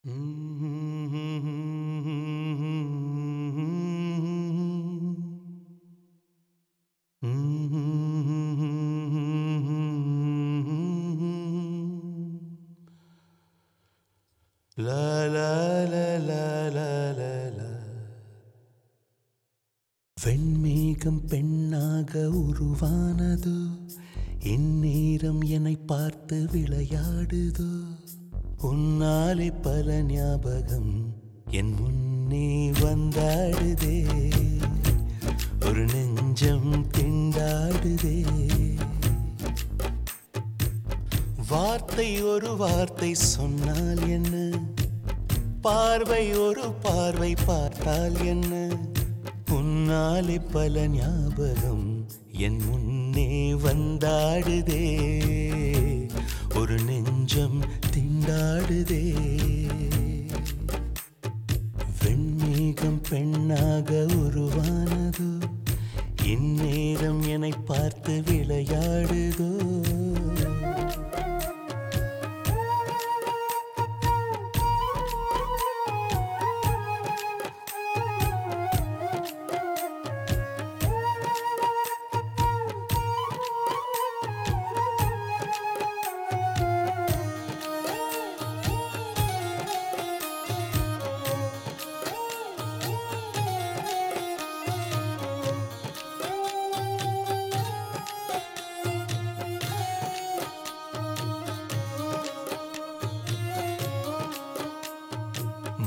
La la la la la la la. வெண்மேகம் பெண்ணாக உருவானதோ, இந்நேரம் என்னை பார்த்து விளையாடுதோ. உன்னாலே பல ஞாபகம் என் முன்னே வந்தாடுதே, ஒரு நெஞ்சம் திண்டாடுதே. வார்த்தை ஒரு வார்த்தை சொன்னால் என்ன, பார்வை ஒரு பார்வை பார்த்தால் என்ன. உன்னாலே பல ஞாபகம் என் முன்னே வந்தாடுதே, ஒரு நெஞ்சம் திண்டாடுதே. வெண்மேகம் பெண்ணாக உருவானதோ, இந்நேரம் என்னை பார்த்து விளையாடுதோ.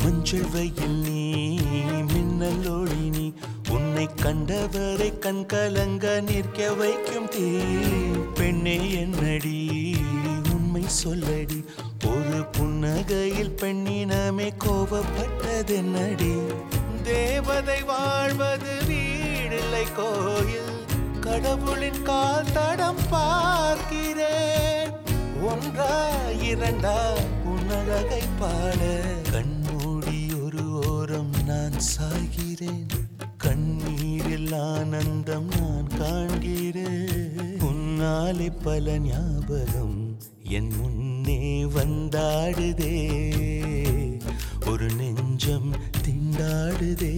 மஞ்சள் வெயில் நீ, மின்னல் ஒளி நீ, உன்னை கண்டவரை கண் கலங்க நிற்க வைக்கும் தீ. பெண்ணே என்னடி உண்மை சொல்லடி, ஒரு புன்னகையில் பெண்ணினமே கோபப்பட்டதென்னடி. தேவதை வாழ்வது வீடில்லை கோயில், கடவுளின் கால் தடம் பார்க்கிறேன். ஒன்றா இரண்டா உன்னழகை பாட, கண்மூடி ஒரு ஓரம் நான் சாகிறேன். கண்ணீரில் ஆனந்தம் நான் காண்கிறேன். உன்னாலே பல ஞாபகம் என் முன்னே வந்தாடுதே, ஒரு நெஞ்சம் திண்டாடுதே.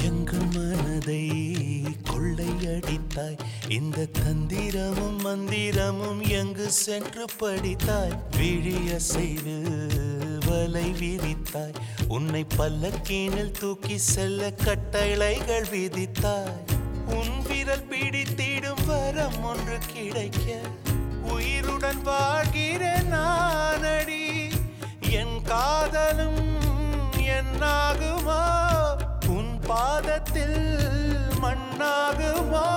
எங்கள் மனதை கொள்ளையடித்தாய், இந்த தந்திரமும் மந்திரமும் எங்கு சென்று படித்தாய். விழிய செய்து வலை விரித்தாய், உன்னை பல்லக்கீனில் தூக்கி செல்ல கட்டளைகள் விதித்தாய். உன் விரல் பிடித்திடும் வரம் ஒன்று கிடைக்க, உயிருடன் வாழ்கிறேன் நானடி. என் காதலும் என்னாகுமா, உன் பாதத்தில் மண்ணாகுமா.